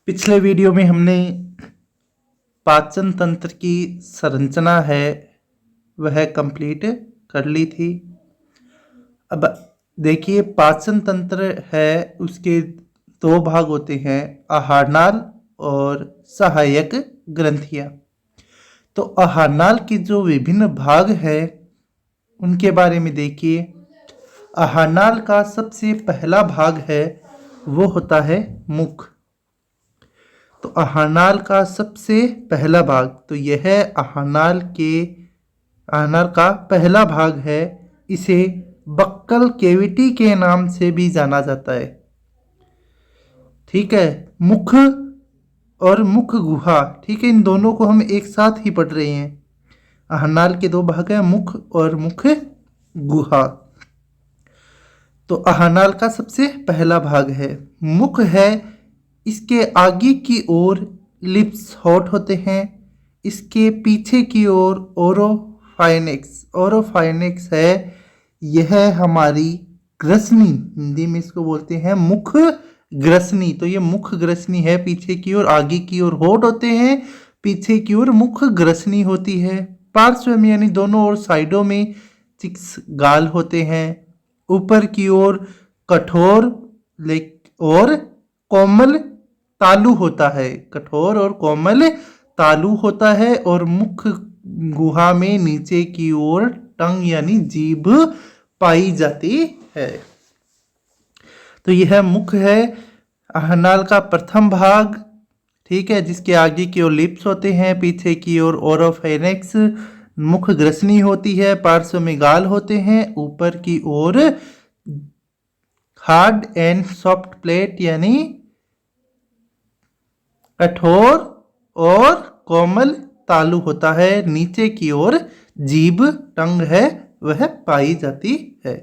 पिछले वीडियो में हमने पाचन तंत्र की संरचना है वह कंप्लीट कर ली थी। अब देखिए, पाचन तंत्र है उसके दो भाग होते हैं, आहारनाल और सहायक ग्रंथियां। तो आहारनाल के जो विभिन्न भाग हैं उनके बारे में देखिए। आहारनाल का सबसे पहला भाग है वो होता है मुख। तो आहारनाल का सबसे पहला भाग, तो यह आहारनाल का पहला भाग है। इसे बक्कल कैविटी के नाम से भी जाना जाता है। ठीक है, मुख और मुख गुहा, ठीक है, इन दोनों को हम एक साथ ही पढ़ रहे हैं। आहारनाल के दो भाग हैं, मुख और मुख गुहा। तो आहारनाल का सबसे पहला भाग है मुख है। इसके आगे की ओर लिप्स होठ होते हैं। इसके पीछे की ओर ओरोफाइनिक्स है। यह हमारी ग्रसनी, हिंदी में इसको बोलते हैं मुख ग्रसनी। तो ये मुख ग्रसनी है, पीछे की ओर, आगे की ओर होठ होते हैं, पीछे की ओर मुख ग्रसनी होती है। पार्श्व में यानी दोनों ओर साइडों में चिक्स गाल होते हैं। ऊपर की ओर कठोर और कोमल तालु होता है, कठोर और कोमल तालु होता है। और मुख गुहा में नीचे की ओर टंग यानी जीभ पाई जाती है। तो यह मुख है, आहारनाल का प्रथम भाग। ठीक है, जिसके आगे की ओर लिप्स होते हैं, पीछे की ओर ओरोफेनेक्स मुख ग्रसनी होती है, पार्श्व में गाल होते हैं, ऊपर की ओर हार्ड एंड सॉफ्ट प्लेट यानी कठोर और कोमल तालु होता है। नीचे की ओर जीभ टंग है वह पाई जाती है।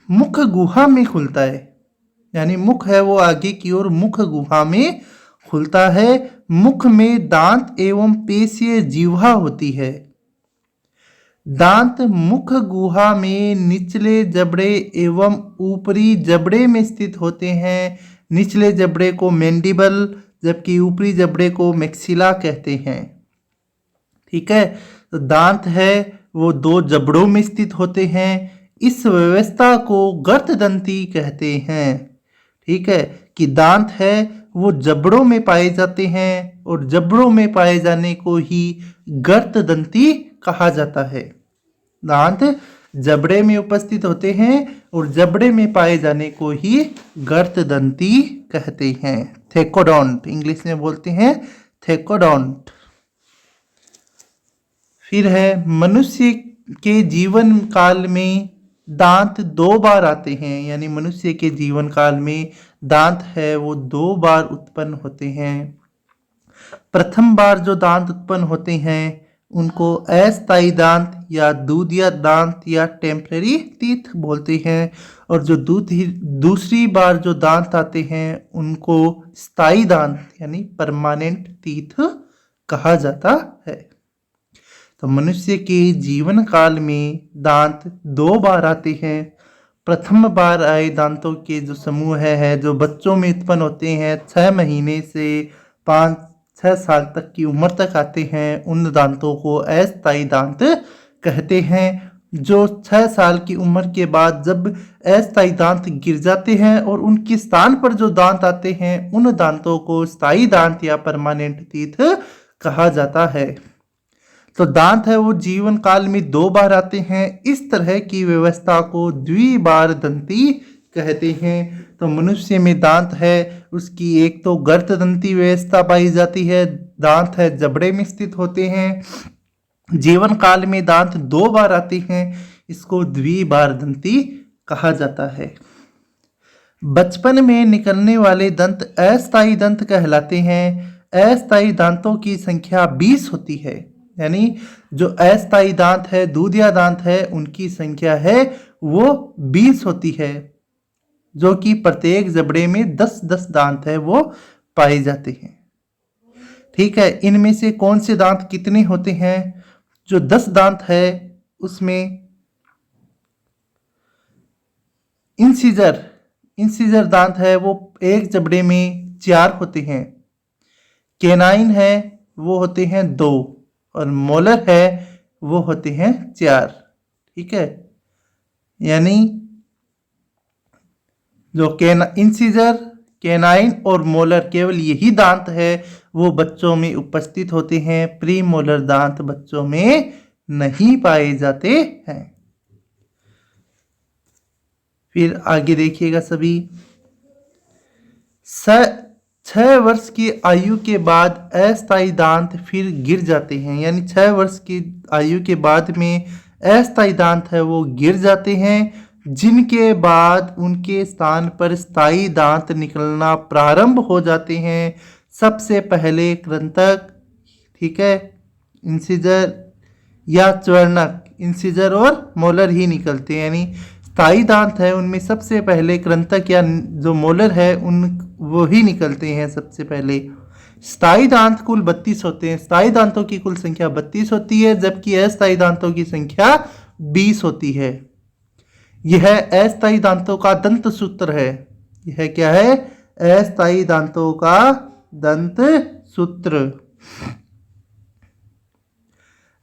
मुख गुहा में खुलता है, यानी मुख है वो आगे की ओर मुख गुहा में खुलता है। मुख में दांत एवं पेशीय जिह्वा होती है। दांत मुख गुहा में निचले जबड़े एवं ऊपरी जबड़े में स्थित होते हैं। निचले जबड़े को मैंडिबल जबकि ऊपरी जबड़े को मैक्सिला कहते हैं। ठीक है, तो दांत है वो दो जबड़ों में स्थित होते हैं। इस व्यवस्था को गर्तदंती कहते हैं। ठीक है, कि दांत है वो जबड़ों में पाए जाते हैं और जबड़ों में पाए जाने को ही गर्तदंती कहा जाता है। दांत जबड़े में उपस्थित होते हैं और जबड़े में पाए जाने को ही गर्तदंती कहते हैं। थेकोडोंट इंग्लिश में बोलते हैं, थेकोडोंट। फिर है मनुष्य के जीवन काल में दांत दो बार आते हैं, यानी मनुष्य के जीवन काल में दांत है वो दो बार उत्पन्न होते हैं। प्रथम बार जो दांत उत्पन्न होते हैं उनको अस्थायी दांत या दूधिया दांत या टेम्पररी टीथ बोलते हैं। और जो दूसरी बार जो दांत आते हैं उनको स्थायी दांत यानी परमानेंट टीथ कहा जाता है। तो मनुष्य के जीवन काल में दांत दो बार आते हैं। प्रथम बार आए दांतों के जो समूह है जो बच्चों में उत्पन्न होते हैं, 6 महीने से 5-6 साल तक की उम्र तक आते हैं, उन दांतों को अस्थायी दांत कहते हैं। जो 6 साल की उम्र के बाद जब अस्थायी दांत गिर जाते हैं और उनके स्थान पर जो दांत आते हैं उन दांतों को स्थायी दांत या परमानेंट टीथ कहा जाता है। तो दांत है वो जीवन काल में दो बार आते हैं। इस तरह की व्यवस्था को द्विबार दंती कहते हैं। तो मनुष्य में दांत है उसकी एक तो गर्तदंती व्यवस्था पाई जाती है, दांत है जबड़े में स्थित होते हैं। जीवन काल में दांत दो बार आते हैं, इसको द्विबार दंती कहा जाता है। बचपन में निकलने वाले दंत अस्थायी दंत कहलाते हैं। अस्थायी दांतों की संख्या 20 होती है, यानी जो अस्थायी दांत है, दूधिया दांत है, उनकी संख्या है वो 20 होती है, जो कि प्रत्येक जबड़े में 10-10 दांत है वो पाए जाते हैं। ठीक है, इनमें से कौन से दांत कितने होते हैं? जो 10 दांत है उसमें इंसिजर दांत है वो एक जबड़े में 4 होते हैं। केनाइन है वो होते हैं 2 और मोलर है वो होते हैं 4। ठीक है, यानी जो इंसिजर, केनाइन और मोलर केवल यही दांत है वो बच्चों में उपस्थित होते हैं। प्री मोलर दांत बच्चों में नहीं पाए जाते हैं। फिर आगे देखिएगा सभी, 6 वर्ष की आयु के बाद अस्थायी दांत फिर गिर जाते हैं, यानी 6 वर्ष की आयु के बाद में अस्थायी दांत है वो गिर जाते हैं, जिनके बाद उनके स्थान पर स्थायी दांत निकलना प्रारंभ हो जाते हैं। सबसे पहले कृंतक, ठीक है, इंसिजर या च्वर्णक, इंसिजर और मोलर ही निकलते हैं। यानी स्थायी दांत है उनमें सबसे पहले कृंतक या जो मोलर है उन वो ही निकलते हैं सबसे पहले। स्थायी दांत कुल 32 होते हैं। स्थायी दांतों की कुल संख्या 32 होती है, जबकि अस्थायी दांतों की संख्या 20 होती है। यह अस्थायी दांतों का दंत सूत्र है। यह क्या है? अस्थायी दांतों का दंत सूत्र।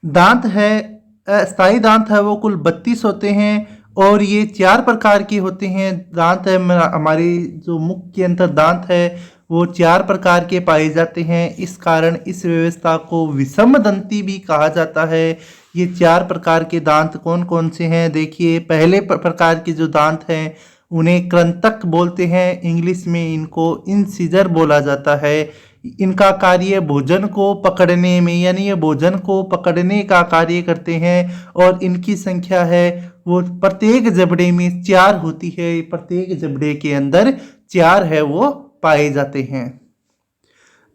दांत है, स्थायी दांत है वो कुल 32 होते हैं और ये 4 प्रकार के होते हैं। दांत है हमारी जो मुख के अंदर दांत है वो 4 प्रकार के पाए जाते हैं। इस कारण इस व्यवस्था को विषम दंती भी कहा जाता है। ये 4 प्रकार के दांत कौन कौन से हैं? देखिए, पहले प्रकार के जो दांत हैं उन्हें कृंतक बोलते हैं, इंग्लिश में इनको इंसिजर बोला जाता है। इनका कार्य भोजन को पकड़ने में, यानी ये भोजन को पकड़ने का कार्य करते हैं और इनकी संख्या है वो प्रत्येक जबड़े में 4 होती है। प्रत्येक जबड़े के अंदर 4 है वो पाए जाते हैं।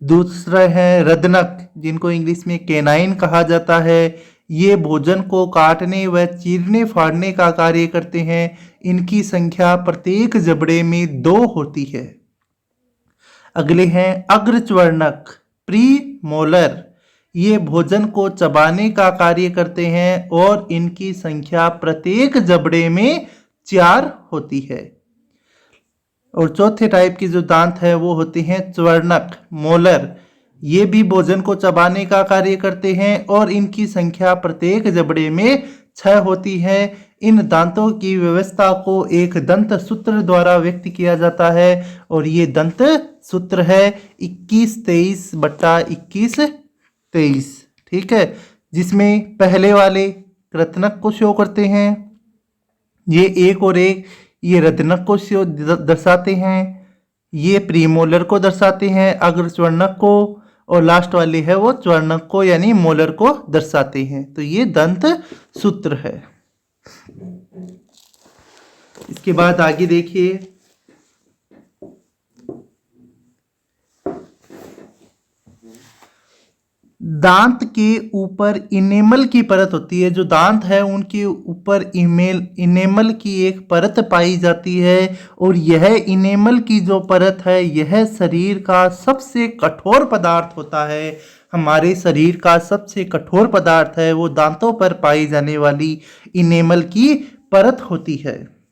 दूसरा है रदनक, जिनको इंग्लिश में केनाइन कहा जाता है। ये भोजन को काटने व चीरने फाड़ने का कार्य करते हैं। इनकी संख्या प्रत्येक जबड़े में 2 होती है। अगले हैं अग्रच्वर्णक, प्री मोलर। ये भोजन को चबाने का कार्य करते हैं और इनकी संख्या प्रत्येक जबड़े में 4 होती है। और चौथे टाइप की जो दांत है वो होते हैं च्वर्णक, मोलर। ये भी भोजन को चबाने का कार्य करते हैं और इनकी संख्या प्रत्येक जबड़े में 6 होती है। इन दांतों की व्यवस्था को एक दंत सूत्र द्वारा व्यक्त किया जाता है और ये दंत सूत्र है 21-23/21-23। ठीक है, जिसमें पहले वाले कृतनक को शो करते हैं, ये 1 और 1 ये रदनक को दर्शाते हैं, ये प्रीमोलर को दर्शाते हैं, अग्रच्वर्णक को, और लास्ट वाले है वो च्वर्णक को यानी मोलर को दर्शाते हैं। तो ये दंत सूत्र है। इसके बाद आगे देखिए, दांत के ऊपर इनेमल की परत होती है। जो दांत है उनके ऊपर इनेमल की एक परत पाई जाती है और यह इनेमल की जो परत है यह शरीर का सबसे कठोर पदार्थ होता है। हमारे शरीर का सबसे कठोर पदार्थ है वो दांतों पर पाई जाने वाली इनेमल की परत होती है।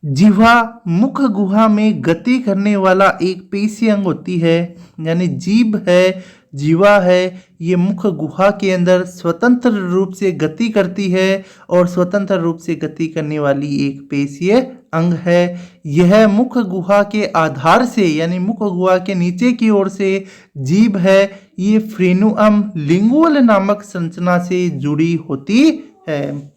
जिह्वा मुख गुहा में गति करने वाला एक पेशी अंग होती है, यानी जीभ है, जीवा है, ये मुख गुहा के अंदर स्वतंत्र रूप से गति करती है और स्वतंत्र रूप से गति करने वाली एक पेशीय अंग है। यह मुख गुहा के आधार से यानी मुख गुहा के नीचे की ओर से जीभ है, ये फ्रेनुअम लिंगुअल नामक संरचना से जुड़ी होती है।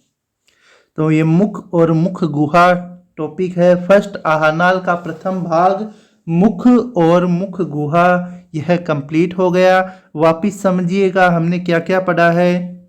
तो ये मुख और मुख गुहा टॉपिक है। फर्स्ट आहारनाल का प्रथम भाग मुख और मुख गुहा यह कंप्लीट हो गया। वापिस समझिएगा हमने क्या क्या पढ़ा है।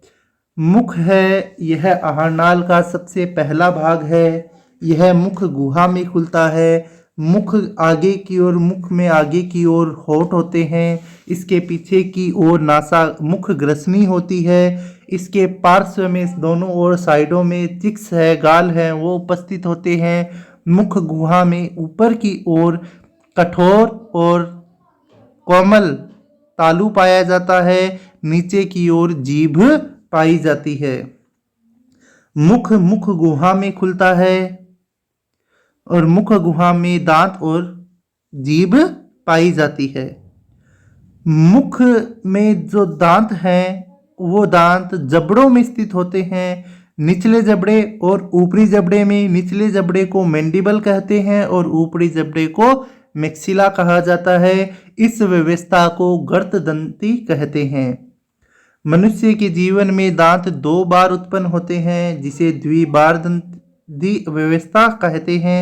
मुख है, यह आहारनाल का सबसे पहला भाग है। यह मुख गुहा में खुलता है। मुख आगे की ओर, मुख में आगे की ओर होंठ होते हैं। इसके पीछे की ओर नासा मुख ग्रसनी होती है। इसके पार्श्व में दोनों ओर साइडों में चिक्स है, गाल है, वो उपस्थित होते हैं। मुख गुहा में ऊपर की ओर कठोर और कोमल तालु पाया जाता है, नीचे की ओर जीभ पाई जाती है। मुख मुख गुहा में खुलता है। और मुख गुहा में दांत और जीभ पाई जाती है। मुख में जो दांत हैं वो दांत जबड़ों में स्थित होते हैं, निचले जबड़े और ऊपरी जबड़े में। निचले जबड़े को मैंडिबल कहते हैं और ऊपरी जबड़े को मैक्सिला कहा जाता है। इस व्यवस्था को गर्तदंती कहते हैं। मनुष्य के जीवन में दांत 2 बार उत्पन्न होते हैं, जिसे द्विबारदंती व्यवस्था कहते हैं।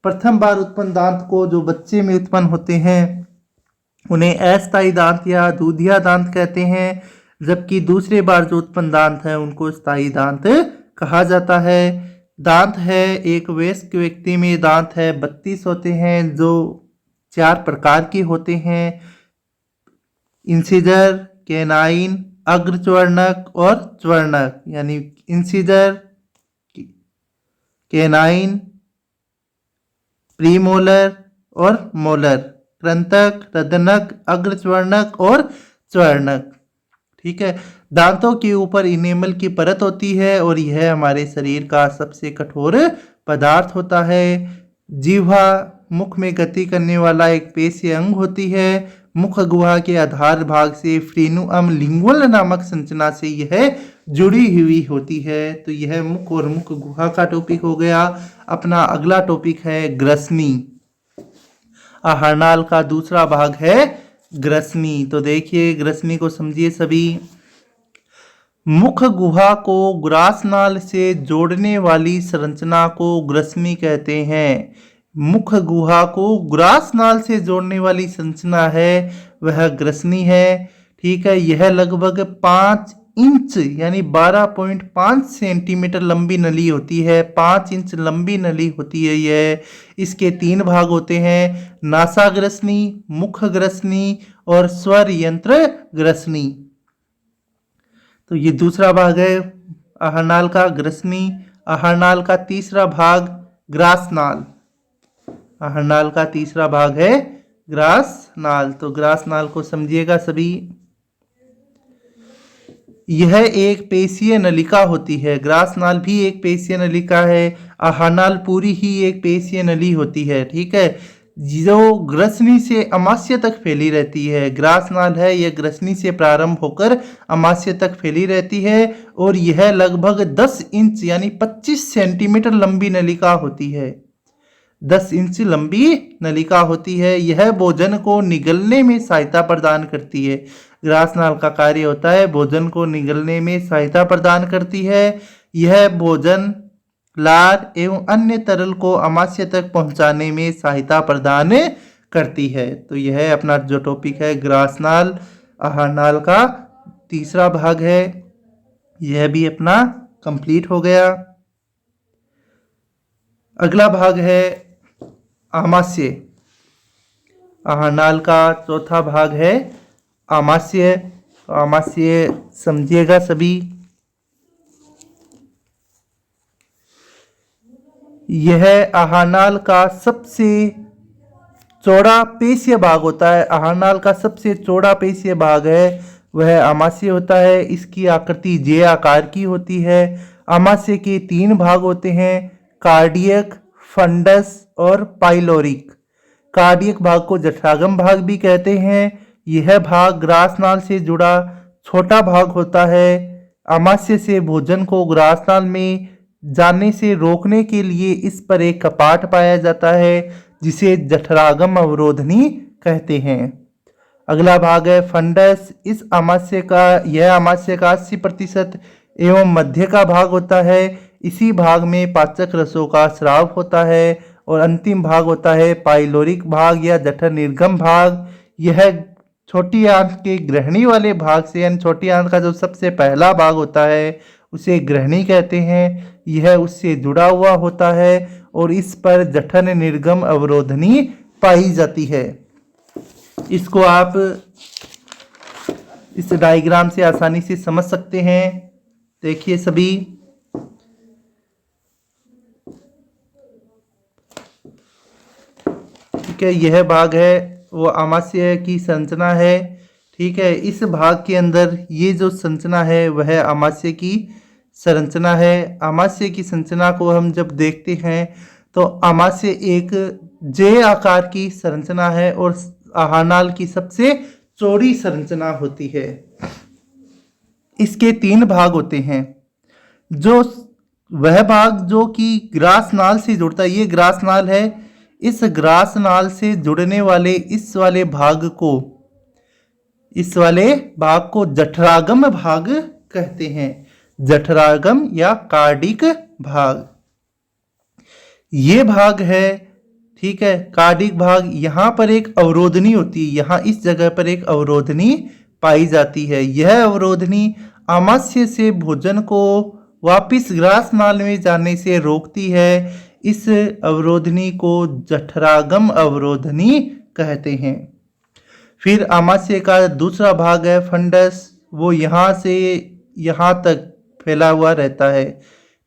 प्रथम बार उत्पन्न दांत को जो बच्चे में उत्पन्न होते हैं उन्हें अस्थायी दांत या दूधिया दांत कहते हैं, जबकि दूसरे बार जो उत्पन्न दांत है उनको स्थायी दांत कहा जाता है। दांत है, एक वयस्क व्यक्ति में दांत है 32 होते हैं, जो 4 प्रकार के होते हैं: इंसिजर, कैनाइन, अग्रच्वर्णक और च्वर्णक। यानी इंसिजर, कैनाइन, प्रीमोलर और मोलर, कृंतक, रदनक, अग्रच्वर्णक और च्वर्णक। ठीक है। दांतों के ऊपर इनेमल की परत होती है और यह हमारे शरीर का सबसे कठोर पदार्थ होता है। जीवा मुख में गति करने वाला एक पेशीय अंग होती है। मुख गुहा के आधार भाग से फ्रीनुअम लिंगुअल नामक संरचना से यह जुड़ी हुई होती है। तो यह मुख और मुख गुहा का टॉपिक हो गया। अपना अगला टॉपिक है ग्रसनी। आहारनाल का दूसरा भाग है ग्रसनी। तो देखिए ग्रसनी को समझिए सभी। मुख गुहा को ग्रासनाल से जोड़ने वाली संरचना को ग्रसनी कहते हैं। मुख गुहा को ग्रासनाल से जोड़ने वाली संरचना है वह ग्रसनी है। ठीक है। यह लगभग 5 इंच यानी 12.5 सेंटीमीटर लंबी नली होती है। 5 इंच लंबी नली होती है यह। इसके 3 भाग होते हैं: नासाग्रसनी, मुख ग्रसनी और स्वर यंत्र ग्रसनी। तो ये दूसरा भाग है आहारनाल का, ग्रसनी। आहारनाल का तीसरा भाग ग्रासनाल। आहारनाल का तीसरा भाग है ग्रासनाल। तो ग्रासनाल को समझिएगा सभी। यह एक पेशीय नलिका होती है। ग्रासनाल भी एक पेशीय नलिका है। आहारनाल पूरी ही एक पेशीय नली होती है। ठीक है। जो ग्रसनी से अमाशय तक फैली रहती है। ग्रासनाल है यह ग्रसनी से प्रारंभ होकर अमाशय तक फैली रहती है और यह लगभग 10 इंच यानी 25 सेंटीमीटर लंबी नलिका होती है। 10 इंच लंबी नलिका होती है। यह भोजन को निगलने में सहायता प्रदान करती है। ग्रासनाल का कार्य होता है भोजन को निगलने में सहायता प्रदान करती है। यह भोजन, लार एवं अन्य तरल को अमाशय तक पहुंचाने में सहायता प्रदान करती है। तो यह अपना जो टॉपिक है ग्रासनाल आहारनाल का तीसरा भाग है, यह भी अपना कंप्लीट हो गया। अगला भाग है आमाशय। आहारनाल का चौथा भाग है आमाशय। तो आमाशय समझिएगा सभी। यह आहारनाल का सबसे चौड़ा पेशीय भाग होता है। आहारनाल का सबसे चौड़ा पेशीय भाग है वह आमाशय होता है। इसकी आकृति जे आकार की होती है। आमाशय के 3 भाग होते हैं: कार्डियक, फंडस और पाइलोरिक। कार्डियक भाग को जठरागम भाग भी कहते हैं। यह भाग ग्रासनाल से जुड़ा छोटा भाग होता है। आमाशय से भोजन को ग्रासनाल में जाने से रोकने के लिए इस पर एक कपाट पाया जाता है जिसे जठरागम अवरोधनी कहते हैं। अगला भाग है फंडस। यह आमाशय का 80% एवं मध्य का भाग होता है। इसी भाग में पाचक रसों का स्राव होता है। और अंतिम भाग होता है पाइलोरिक भाग या जठर निर्गम भाग। यह छोटी आंत के ग्रहणी वाले भाग से यानी छोटी आंत का जो सबसे पहला भाग होता है उसे ग्रहणी कहते हैं। यह उससे जुड़ा हुआ होता है और इस पर जठर निर्गम अवरोधनी पाई जाती है। इसको आप इस डायग्राम से आसानी से समझ सकते हैं। देखिए सभी। ठीक है। यह भाग है वो आमाशय की संरचना है। ठीक है। इस भाग के अंदर ये जो संरचना है वह आमाशय की संरचना है। आमाशय की संरचना को हम जब देखते हैं तो आमाशय एक जे आकार की संरचना है और आहारनाल की सबसे चौड़ी संरचना होती है। इसके 3 भाग होते हैं। जो वह भाग जो कि ग्रास नाल से जुड़ता है, ये ग्रास नाल है। इस ग्रास नाल से जुड़ने वाले इस वाले भाग को जठरागम भाग कहते हैं। जठरागम या कार्डिक भाग ये भाग है, ठीक है। कार्डिक भाग, यहाँ पर एक अवरोधनी होती है, यहाँ इस जगह पर एक अवरोधनी पाई जाती है। यह अवरोधनी आमाशय से भोजन को वापिस ग्रास नाल में जाने से रोकती है। इस अवरोधनी को जठरागम अवरोधनी कहते हैं। फिर आमाशय का दूसरा भाग है फंडस, वो यहाँ से यहाँ तक फैला हुआ रहता है,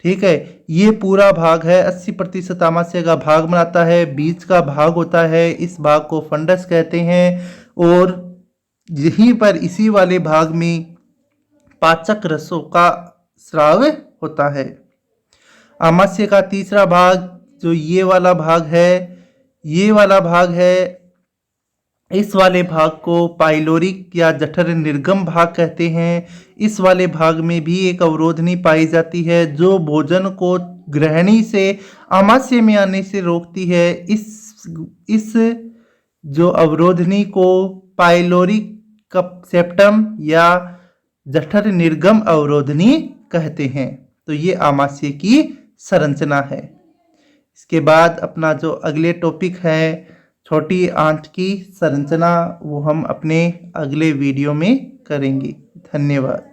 ठीक है। ये पूरा भाग है 80% आमाशय का भाग बनाता है। बीच का भाग होता है, इस भाग को फंडस कहते हैं। और यहीं पर इसी वाले भाग में पाचक रसों का स्राव होता है। आमाशय का तीसरा भाग जो ये वाला भाग है, इस वाले भाग को पाइलोरिक या जठर निर्गम भाग कहते हैं। इस वाले भाग में भी एक अवरोधनी पाई जाती है जो भोजन को ग्रहणी से आमाशय में आने से रोकती है। इस जो अवरोधनी को पाइलोरिक सेप्टम या जठर निर्गम अवरोधनी कहते हैं। तो ये आमाशय की संरचना है। इसके बाद अपना जो अगले टॉपिक है छोटी आंत की संरचना, वो हम अपने अगले वीडियो में करेंगे। धन्यवाद।